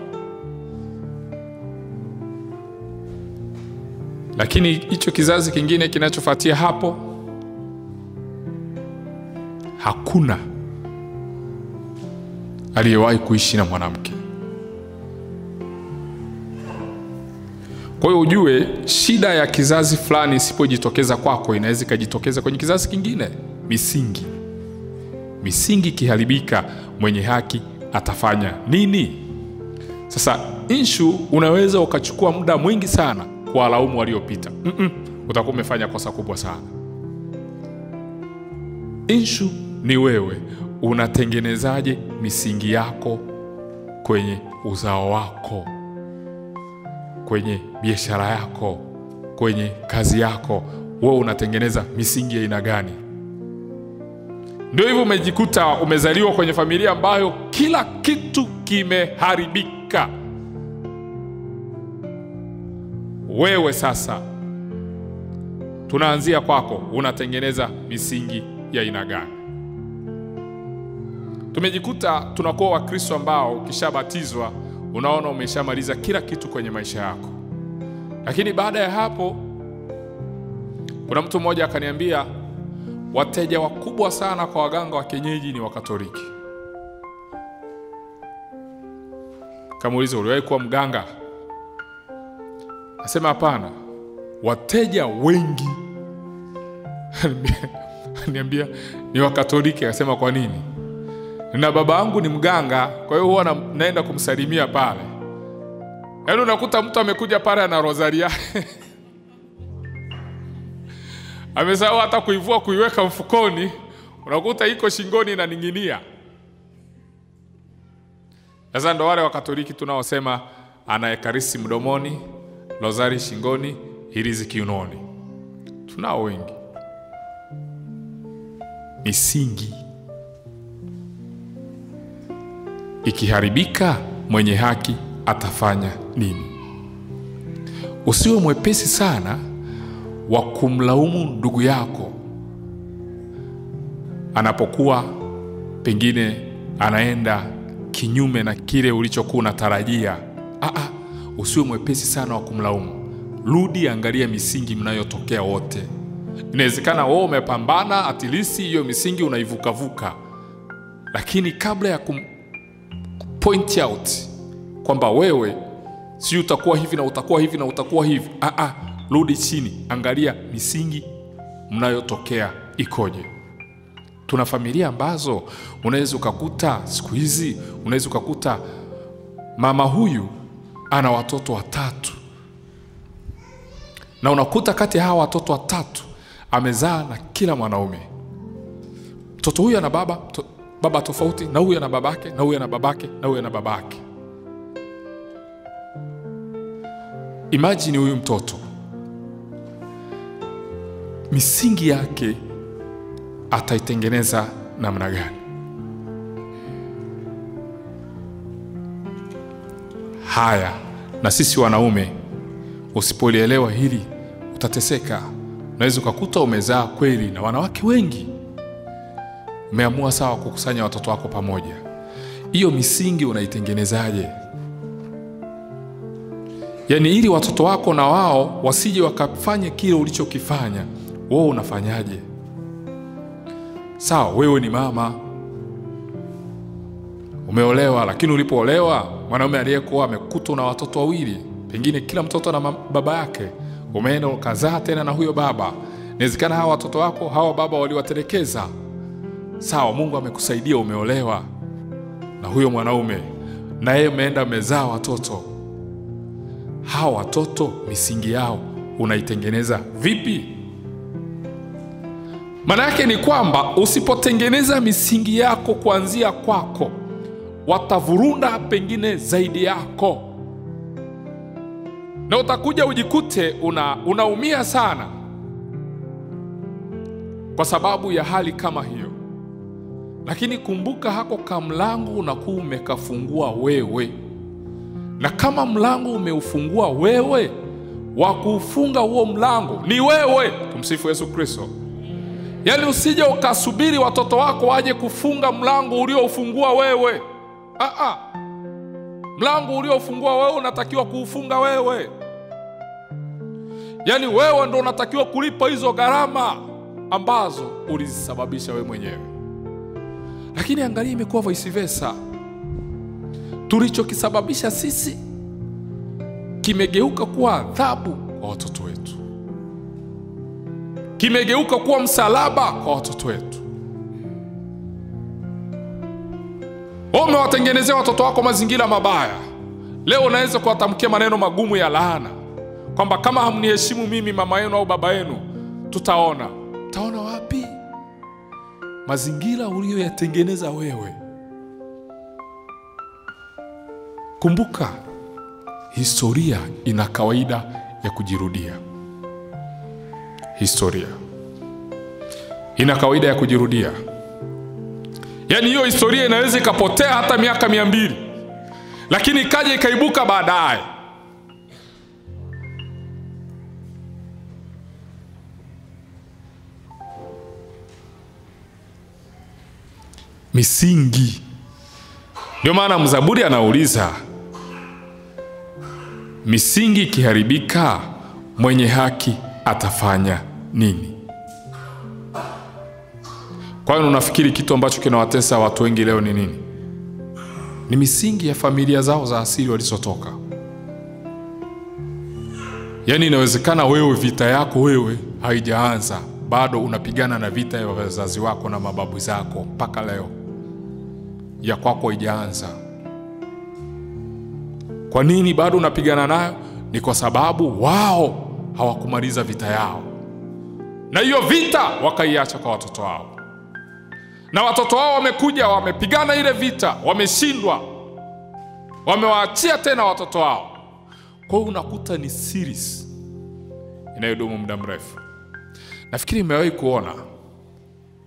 S1: lakini hicho kizazi kingine kinachofuatia hapo hakuna aliyewahi kuishi na mwanamke. Kwa hiyo ujue shida ya kizazi fulani isipojitokeza kwako inaweza ikajitokeza kwenye kizazi kingine. Misingi kiharibika, mwenye haki atafanya nini? Sasa issue unaweza ukachukua muda mwingi sana kwa laumu waliopita. Utakuwa umefanya kosa kubwa sana. Issue ni wewe unatengenezaje misingi yako kwenye uzao wako, kwenye biashara yako, kwenye kazi yako. Wewe unatengeneza misingi ya aina gani? Ndio hivyo umejikuta umezaliwa kwenye familia ambayo kila kitu kimeharibika. Wewe sasa tunaanzia kwako, unatengeneza misingi ya aina gani? Tumejikuta tunakuwa Wakristo ambao ukishabatizwa unaona umeshamaliza kila kitu kwenye maisha yako. Lakini baada ya hapo kuna mtu mmoja akaniambia wateja wakubwa sana kwa waganga wa kienyeji ni Wakatoliki. Kamuuliza, uliwahi kuwa mganga? Nasema hapana. Wateja wengi niambia ni Wakatoliki. Akasema kwa nini? Na baba yangu ni mganga, kwa hiyo huwa naenda kumsalimia pale. Yaani unakuta mtu amekuja pale ana rosaria amesahau hata kuivua kuiweka mfukoni, unakuta iko shingoni na ninginia. Sasa ndo wale Wakatoliki tunaosema ana ekaristi mdomoni, rosari shingoni, hirizi kiunoni. Tunao wengi. Misingi ikiharibika, mwenye haki atafanya nini? Usiwe mwepesi sana wa kumlaumu ndugu yako anapokuwa pengine anaenda kinyume na kile ulichokuwa unatarajia. Usiwe mwepesi sana wa kumlaumu. Rudi, angalia misingi mnayotokea wote. Inawezekana wewe umepambana, at least hiyo misingi unaivukavuka. Lakini kabla ya point out kwamba wewe si utakuwa hivi na utakuwa hivi na utakuwa hivi, rudi chini, angalia misingi mnayotokea ikoje. Tuna familia ambazo unaweza ukakuta siku hizi, unaweza ukakuta mama huyu ana watoto 3. Na unakuta kati ya hawa watoto 3 amezaa na kila mwanaume. Mtoto huyu ana baba tofauti, na huyu ana babake, na huyu ana babake, na huyu ana babake. Imagine huyu mtoto misingi yake ataitengeneza namna gani? Haya, na sisi wanaume usipolielewa hili utateseka. Unaweza ukakuta umezaa kweli na wanawake wengi, umeamua sawa kukusanya watoto wako pamoja. Hiyo misingi unaitengenezaje? Yaani ili watoto wako na wao wasije wakafanye kile ulichokifanya, wewe unafanyaje? Sawa, wewe ni mama, umeolewa, lakini ulipoolewa mwanaume aliyekuwa amekutwa na watoto 2, pengine kila mtoto na baba yake, umeenda ukazaa tena na huyo baba. Inawezekana hawa watoto wako hawa baba waliwatelekeza. Sawa, Mungu amekusaidia, umeolewa na huyo mwanaume, na yeye umeenda umezaa watoto. Hawa watoto misingi yao unaitengeneza vipi? Maana yake ni kwamba usipotengeneza misingi yako kuanzia kwako, watavurunda pengine zaidi yako, na utakuja ujikute unaumia sana kwa sababu ya hali kama hiyo. Lakini kumbuka, hako kamlango unakuwa umekafungua wewe, na kama mlango umeufungua wewe, wa kuufunga huo mlango ni wewe. Tumsifu Yesu Kristo. Yaani usije ukasubiri watoto wako waje kufunga mlango ulioufungua wewe. Mlango ulioufungua wewe unatakiwa kuufunga wewe. Yaani wewe ndo unatakiwa kulipa hizo gharama ambazo ulizisababisha wewe mwenyewe. Lakini angalia, imekuwa vice versa. Tulichokisababisha sisi kimegeuka kuwa adhabu kwa watoto wetu, kimegeuka kuwa msalaba kwa watoto wetu. Umewatengenezea watoto wako mazingira mabaya. Leo unaweza kuwatamkia maneno magumu ya laana, kwamba kama hamniheshimu mimi, mama yenu au baba yenu, tutaona. Taona wapi? Mazingira uliyoyatengeneza wewe. Kumbuka, historia ina kawaida ya kujirudia. Historia ina kawaida ya kujirudia. Yaani hiyo historia inaweza ikapotea hata miaka 200, lakini ikaja ikaibuka baadaye. Misingi. Ndio maana mzaburi anauliza, misingi ikiharibika, mwenye haki atafanya nini? Kwa hiyo unafikiri kitu ambacho kinawatesa watu wengi leo ni nini? Ni misingi ya familia zao za asili walizotoka. Yaani inawezekana wewe vita yako wewe haijaanza, bado unapigana na vita ya wazazi wako na mababu zako mpaka leo. Ya kwako haijaanza. Kwa nini bado unapigana nayo? Ni kwa sababu wao hawakumaliza vita yao, na hiyo vita wakaiacha kwa watoto wao, na watoto wao wamekuja wamepigana ile vita, wameshindwa, wamewaachia tena watoto wao. Kwa hiyo unakuta ni series inayodumu muda mrefu. Nafikiri nimewahi kuona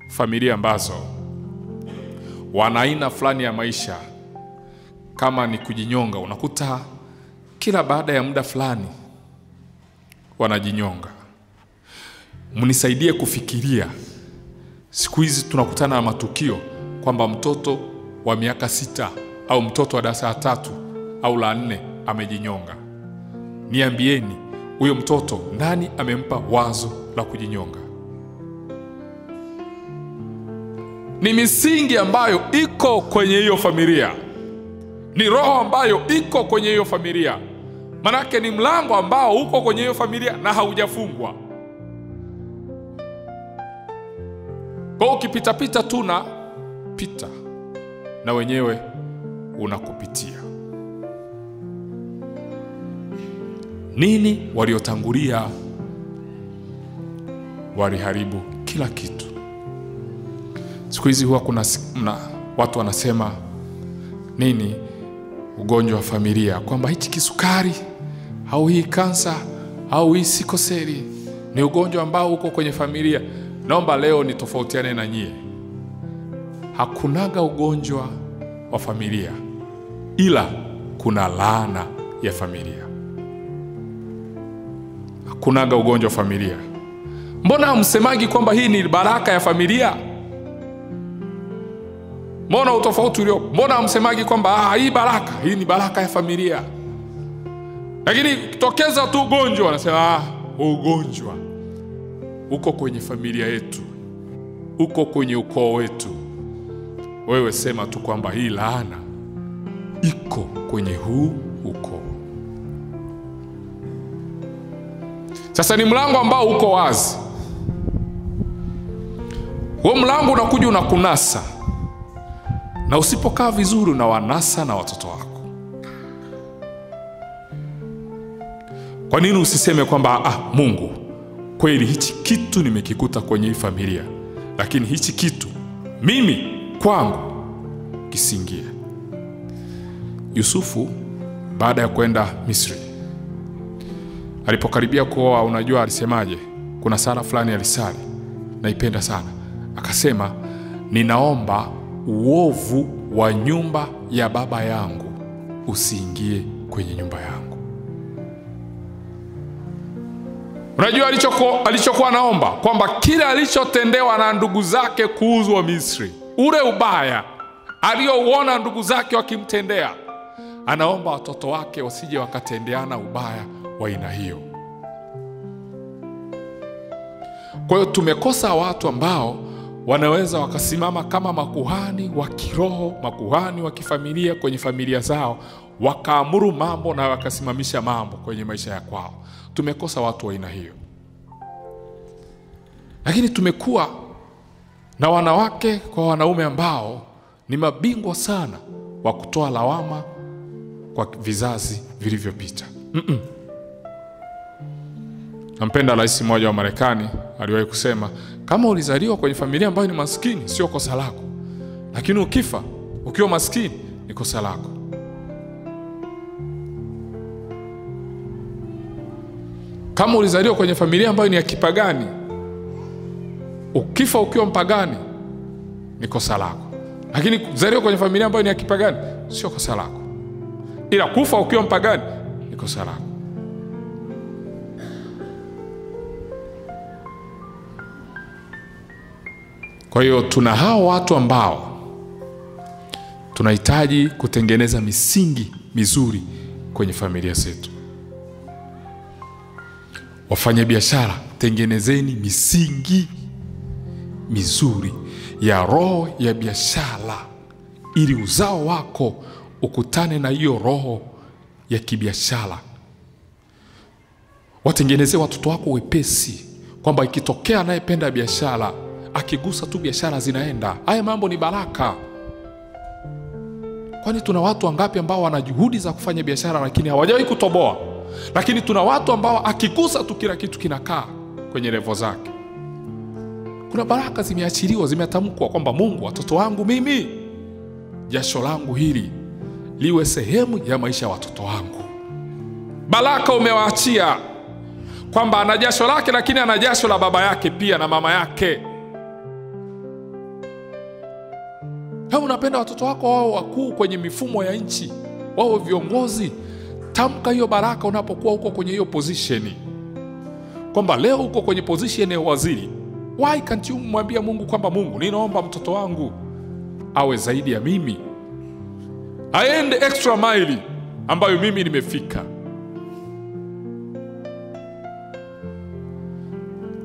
S1: familia ambazo wana aina fulani ya maisha, kama ni kujinyonga, unakuta kila baada ya muda fulani wanajinyonga. Mnisaidie kufikiria, siku hizi tunakutana na matukio kwamba mtoto wa miaka 6 au mtoto wa darasa la 3 au la 4 amejinyonga. Niambieni, huyo mtoto nani amempa wazo la kujinyonga? Ni misingi ambayo iko kwenye hiyo familia, ni roho ambayo iko kwenye hiyo familia. Manake ni mlango ambao uko kwenye hiyo familia na haujafungwa. Kwa ukipita pita tu na pita, na wenyewe unakupitia. Nini waliotangulia waliharibu kila kitu. Siku hizi huwa kuna watu wanasema nini, ugonjwa wa familia, kwamba hichi kisukari au hii kansa au hii sikoseli ni ugonjwa ambao uko kwenye familia. Naomba leo nitofautiane na nyie. Hakunaga ugonjwa wa familia, ila kuna laana ya familia. Hakunaga ugonjwa wa familia. Mbona hamsemagi kwamba hii ni baraka ya familia? Mbona utofauti ulio? Mbona hamsemagi kwamba hii baraka, hii ni baraka ya familia? Lakini kitokeza tu ugonjwa wanasema ugonjwa uko kwenye familia yetu, uko kwenye ukoo wetu. Wewe sema tu kwamba hii laana iko kwenye huu ukoo. Sasa ni mlango ambao uko wazi. Huo mlango unakuja unakunasa, na usipokaa vizuri unawanasa na watoto wako. Kwa nini usiseme kwamba Mungu, kweli hichi kitu nimekikuta kwenye hii familia, lakini hichi kitu mimi kwangu kisingie. Yusufu baada ya kwenda Misri, alipokaribia kuoa, unajua alisemaje? Kuna sala fulani alisali, naipenda sana. Akasema, ninaomba uovu wa nyumba ya baba yangu usiingie kwenye nyumba yangu. Unajua alichokuwa naomba? Kwamba kile alichotendewa na ndugu zake kuuzwa Misri, ule ubaya aliouona ndugu zake wakimtendea, anaomba watoto wake wasije wakatendeana ubaya wa aina hiyo. Kwa hiyo tumekosa watu ambao wanaweza wakasimama kama makuhani wa kiroho, makuhani wa kifamilia kwenye familia zao, wakaamuru mambo na wakasimamisha mambo kwenye maisha ya kwao. Tumekosa watu wa aina hiyo. Lakini tumekuwa na wanawake kwa wanaume ambao ni mabingwa sana wa kutoa lawama kwa vizazi vilivyopita. Nampenda rais mmoja wa Marekani, aliwahi kusema, kama ulizaliwa kwenye familia ambayo ni maskini sio kosa lako, lakini ukifa ukiwa maskini ni kosa lako. Kama ulizaliwa kwenye familia ambayo ni ya kipagani, ukifa ukiwa mpagani ni kosa lako, lakini kuzaliwa kwenye familia ambayo ni ya kipagani sio kosa lako, ila kufa ukiwa mpagani ni kosa lako. Kwa hiyo tuna hao watu ambao tunahitaji kutengeneza misingi mizuri kwenye familia zetu. Wafanya biashara, tengenezeni misingi mizuri ya roho ya biashara, ili uzao wako ukutane na hiyo roho ya kibiashara. Watengenezee watoto wako wepesi, kwamba ikitokea anayependa biashara, akigusa tu biashara zinaenda. Haya mambo ni baraka. Kwani tuna watu wangapi ambao wana juhudi za kufanya biashara lakini hawajawahi kutoboa? Lakini tuna watu ambao akigusa tu kila kitu kinakaa kwenye level zake. Kuna baraka zimeachiliwa, zimetamkwa kwamba Mungu, watoto wangu mimi, jasho langu hili liwe sehemu ya maisha ya watoto wangu. Baraka umewaachia kwamba ana jasho lake, lakini ana jasho la baba yake pia na mama yake. Kama unapenda watoto wako wao wakuu kwenye mifumo ya nchi, wao viongozi, tamka hiyo baraka unapokuwa huko kwenye hiyo position. Kwamba leo uko kwenye position ya waziri, why can't you mwambia Mungu kwamba Mungu, ninaomba mtoto wangu awe zaidi ya mimi, aende extra mile ambayo mimi nimefika.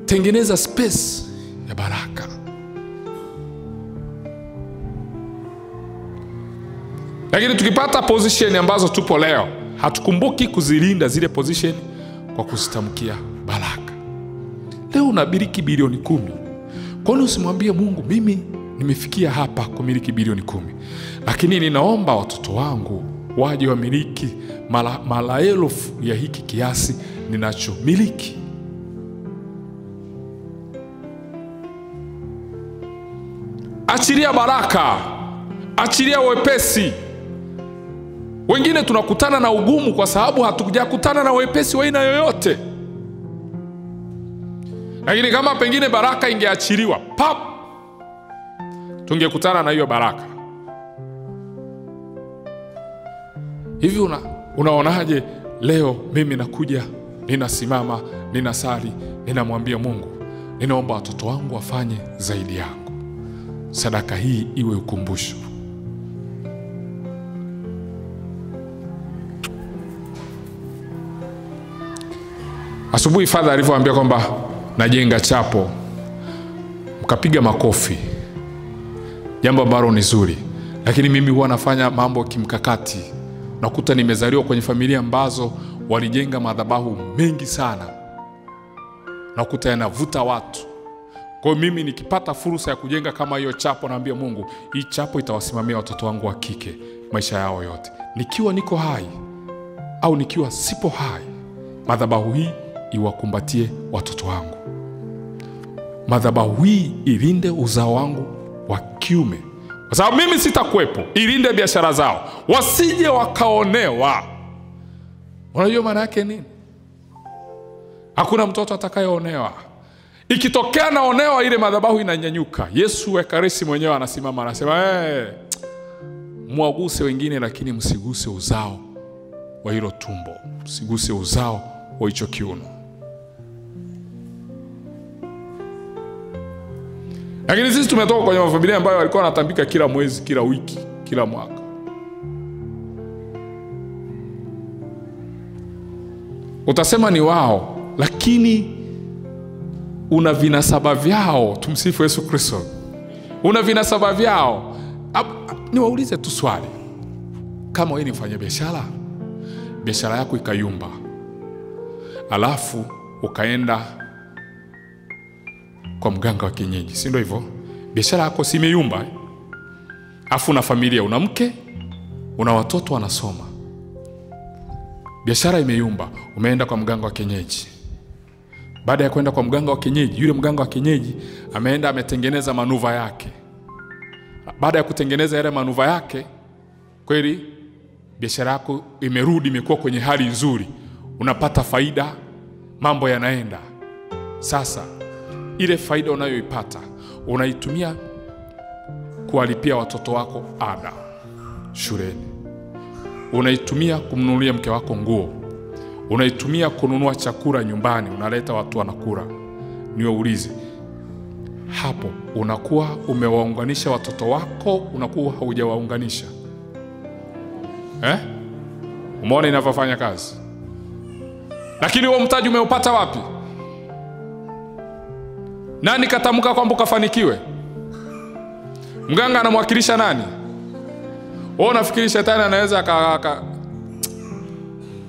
S1: Tengeneza space ya baraka. Lakini tukipata position ambazo tupo leo, hatukumbuki kuzilinda zile position kwa kuzitamkia baraka. Leo unamiliki bilioni 10. Kwa nini usimwambie Mungu, mimi nimefikia hapa kumiliki bilioni 10, lakini ninaomba watoto wangu waje wamiliki mara elfu ya hiki kiasi ninachomiliki. Achilia baraka, achilia wepesi. Wengine tunakutana na ugumu kwa sababu hatujakutana na wepesi wa aina yoyote. Lakini kama pengine baraka ingeachiliwa, pap, tungekutana na hiyo baraka. Hivi unaonaje leo mimi nakuja, ninasimama, ninasali, ninamwambia Mungu, ninaomba watoto wangu wafanye zaidi yangu. Sadaka hii iwe ukumbusho. Asubuhi Father alivyoambia kwamba najenga chapo, mkapiga makofi, jambo ambalo ni zuri. Lakini mimi huwa nafanya mambo kimkakati. Nakuta nimezaliwa kwenye familia ambazo walijenga madhabahu mengi sana, nakuta yanavuta watu. Kwa hiyo mimi nikipata fursa ya kujenga kama hiyo chapo, naambia Mungu, hii chapo itawasimamia watoto wangu wa kike maisha yao yote, nikiwa niko hai au nikiwa sipo hai. Madhabahu hii iwakumbatie watoto wangu. Madhabahu hii ilinde uzao wangu wa kiume, kwa sababu mimi sitakuwepo. Ilinde biashara zao, wasije wakaonewa. Unajua maana yake nini? Hakuna mtoto atakayeonewa. Ikitokea naonewa, ile madhabahu inanyanyuka. Yesu Ekaristi mwenyewe anasimama, anasema, mwaguse wengine lakini msiguse uzao wa hilo tumbo, msiguse uzao wa hicho kiuno. Lakini sisi tumetoka kwenye familia ambayo walikuwa wanatambika kila mwezi, kila wiki, kila mwaka. Utasema ni wao, lakini una vinasaba vyao. Tumsifu Yesu Kristo. una vinasaba vyao. Niwaulize tu swali. Kama wewe ni mfanyabiashara, biashara yako ikayumba, alafu ukaenda kwa mganga wa kienyeji, si ndio hivyo? Biashara yako si imeyumba, afu una familia, una mke, una watoto wanasoma, biashara imeyumba, umeenda kwa mganga wa kienyeji. Baada ya kwenda kwa mganga wa kienyeji, yule mganga wa kienyeji ameenda ametengeneza manuva yake. Baada ya kutengeneza yale manuva yake, kweli biashara yako imerudi, imekuwa kwenye hali nzuri, unapata faida, mambo yanaenda. Sasa ile faida unayoipata unaitumia kuwalipia watoto wako ada shuleni, unaitumia kumnunulia mke wako nguo, unaitumia kununua chakula nyumbani, unaleta watu wanakula. Niwaulize, hapo unakuwa umewaunganisha watoto wako, unakuwa haujawaunganisha? Umeona inavyofanya kazi? Lakini huo mtaji umeupata wapi? Nani katamka kwamba ukafanikiwe? Mganga anamwakilisha nani? Wewe unafikiri shetani anaweza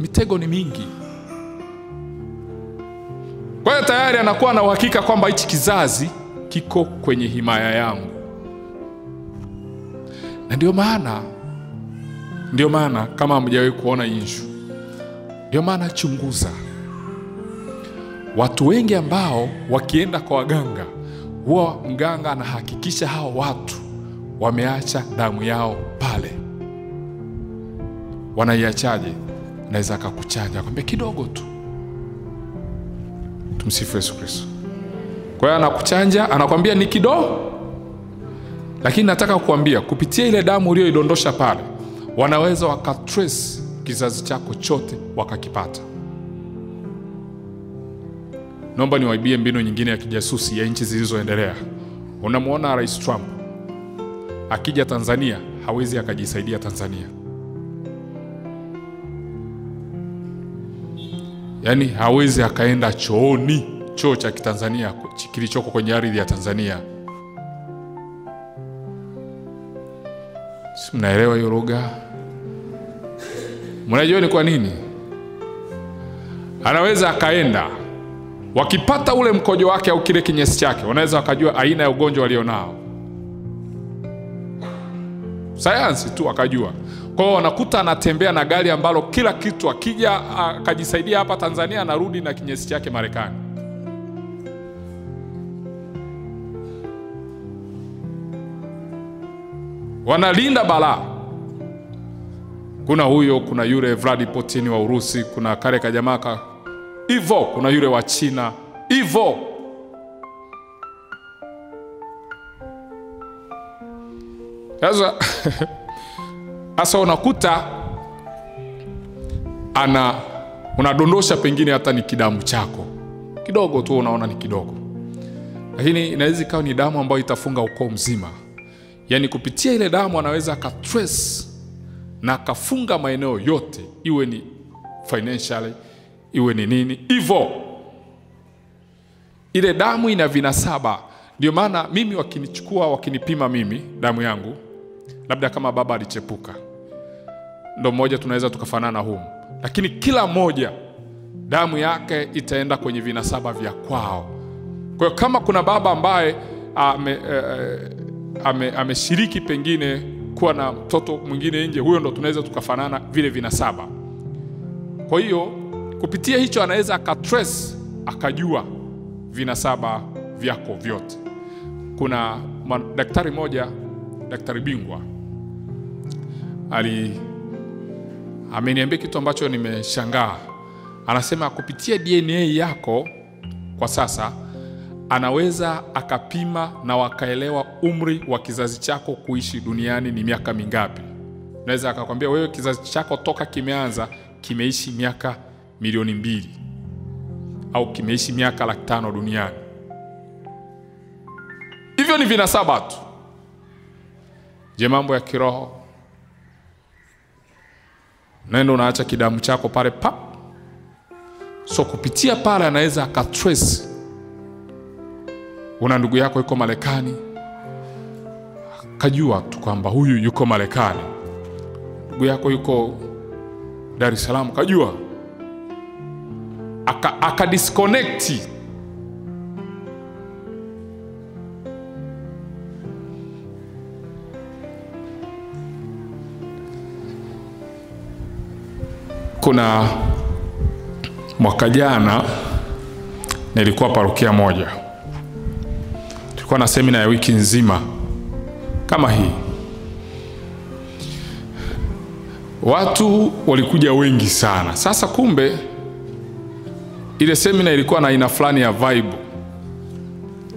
S1: mitego ni mingi. Kwa hiyo tayari anakuwa na uhakika kwamba hichi kizazi kiko kwenye himaya yangu. Na ndio maana kama hamjawahi kuona issue, ndio maana chunguza. Watu wengi ambao wakienda kwa waganga, huwa mganga anahakikisha hao watu wameacha damu yao pale. Wanaiachaje? Naweza akakuchanja kwamba kidogo tu. Tumsifu Yesu Kristo. Kwa hiyo anakuchanja, anakuambia ni kidogo, lakini nataka kukuambia kupitia ile damu uliyoidondosha pale, wanaweza wakatrace kizazi chako chote wakakipata. Naomba niwaibie mbinu nyingine ya kijasusi ya nchi zilizoendelea. Unamuona Rais Trump akija Tanzania, hawezi akajisaidia Tanzania. Yaani hawezi akaenda chooni, choo cha Kitanzania kilichoko kwenye ardhi ya Tanzania. Si mnaelewa hiyo lugha? Mnajua ni kwa nini? Anaweza akaenda, wakipata ule mkojo wake au kile kinyesi chake, wanaweza wakajua aina ya ugonjwa walionao. Sayansi tu akajua. Kwa hiyo wanakuta anatembea na gari ambalo kila kitu, akija akajisaidia hapa Tanzania, anarudi na kinyesi chake Marekani. Wanalinda balaa. Kuna huyo, kuna yule Vladimir Putin wa Urusi, kuna kale kajamaka hivyo, kuna yule wa China hivyo. Sasa unakuta unadondosha pengine hata ni kidamu chako kidogo tu, unaona ni kidogo, lakini inaweza ikawa ni damu ambayo itafunga ukoo mzima. Yani kupitia ile damu anaweza akatrace na akafunga maeneo yote, iwe ni financially, iwe ni nini hivyo. Ile damu ina vinasaba. Ndio maana mimi wakinichukua, wakinipima mimi damu yangu, labda kama baba alichepuka, ndo mmoja tunaweza tukafanana humu, lakini kila mmoja damu yake itaenda kwenye vinasaba vya kwao. Kwa hiyo kama kuna baba ambaye ameshiriki pengine kuwa na mtoto mwingine nje, huyo ndo tunaweza tukafanana vile vinasaba. Kwa hiyo kupitia hicho anaweza akatrace, akajua vinasaba vyako vyote. Kuna daktari moja, daktari bingwa, ameniambia kitu ambacho nimeshangaa. Anasema kupitia DNA yako kwa sasa anaweza akapima na wakaelewa umri wa kizazi chako kuishi duniani ni miaka mingapi. Naweza akakwambia wewe kizazi chako toka kimeanza kimeishi miaka 2,000,000 au kimeishi miaka 500,000 duniani. Hivyo ni vinasaba tu. Je, mambo ya kiroho? Nenda unaacha kidamu chako pale pap. So kupitia pale anaweza akatrace. Una ndugu yako yuko Marekani, kajua tu kwamba huyu yuko Marekani, ndugu yako yuko Dar es Salaam, kajua. Aka disconnect. Kuna mwaka jana nilikuwa parokia moja, tulikuwa na semina ya wiki nzima kama hii. Watu walikuja wengi sana. Sasa kumbe ile semina ilikuwa na aina fulani ya vibe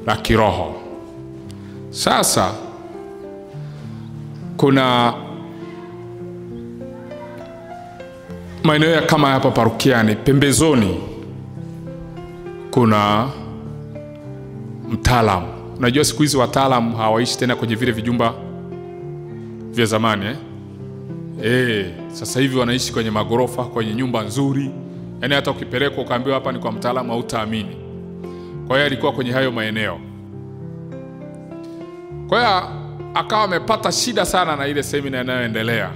S1: la kiroho. Sasa kuna maeneo ya kama hapa parokiani pembezoni kuna mtaalamu. Unajua siku hizi wataalamu hawaishi tena kwenye vile vijumba vya zamani sasa hivi wanaishi kwenye magorofa, kwenye nyumba nzuri. Yaani hata ukipelekwa ukaambiwa hapa ni kwa mtaalamu hautaamini. Kwa hiyo alikuwa kwenye hayo maeneo. Kwa hiyo akawa amepata shida sana na ile semina inayoendelea.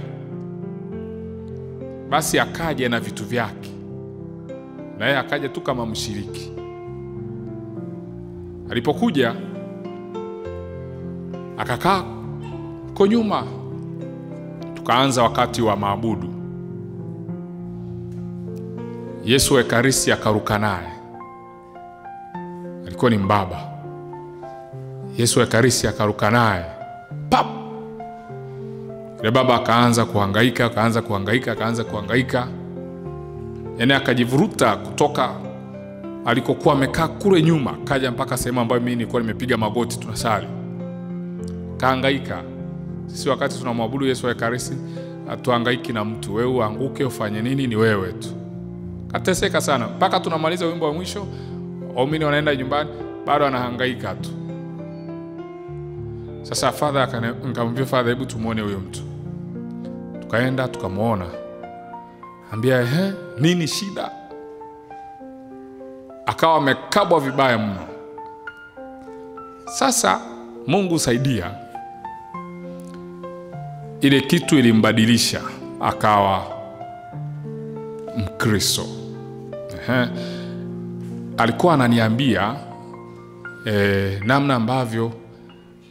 S1: Basi akaja na vitu vyake, na yeye akaja tu kama mshiriki. Alipokuja akakaa kwa nyuma, tukaanza wakati wa maabudu. Yesu wa Ekaristi akaruka naye, alikuwa ni mbaba. Yesu wa Ekaristi akaruka naye, pap! Yule baba akaanza kuhangaika. Yaani akajivuruta kutoka alikokuwa amekaa kule nyuma, kaja mpaka sehemu ambayo mimi nilikuwa nimepiga magoti tunasali. Kahangaika. Sisi wakati tunamwabudu Yesu wa Ekaristi, hatuhangaiki na mtu. Wewe uanguke ufanye nini, ni wewe tu. Kateseka sana mpaka tunamaliza wimbo wa mwisho, waumini wanaenda nyumbani, bado anahangaika tu. Sasa nikamwambia Father, hebu tumuone huyo mtu. Tukaenda tukamuona. Ambia nini shida? Akawa amekabwa vibaya mno. Sasa Mungu saidia, ile kitu ilimbadilisha, akawa Mkristo. Alikuwa ananiambia namna ambavyo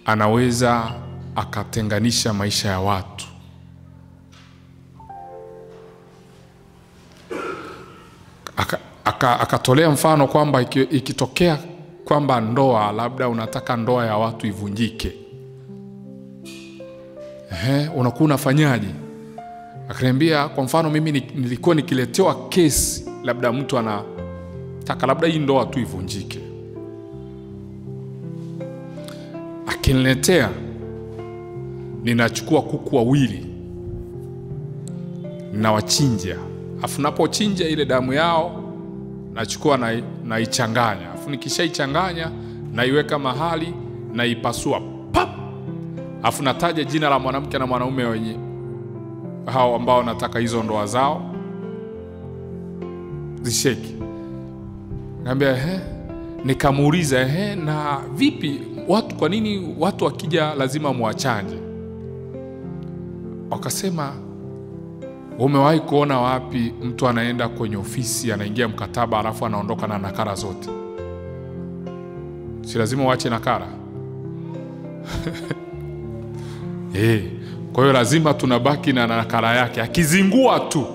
S1: anaweza akatenganisha maisha ya watu. Akatolea mfano kwamba ikitokea kwamba ndoa, labda unataka ndoa ya watu ivunjike, unakuwa unafanyaje? Akaniambia kwa mfano, mimi nilikuwa nikiletewa kesi, labda mtu anataka labda hii ndoa tu ivunjike. Akiniletea, ninachukua kuku wawili na wachinja. Afu napochinja ile damu yao nachukua na ichanganya. Afu nikishaichanganya naiweka mahali na ipasua. Pap! Afu nataja jina la mwanamke na mwanaume wenye hao ambao nataka hizo ndoa zao zisheki. Ngambia nikamuuliza na vipi watu, kwa nini watu wakija lazima muachanje? Wakasema, umewahi kuona wapi mtu anaenda kwenye ofisi, anaingia mkataba alafu anaondoka na nakala zote? Si lazima uache nakala? Kwa hiyo lazima tunabaki na nakala yake. Akizingua tu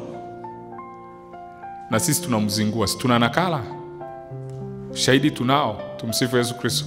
S1: na sisi tunamzingua. Si tuna nakala? Shahidi tunao. Tumsifu Yesu Kristo.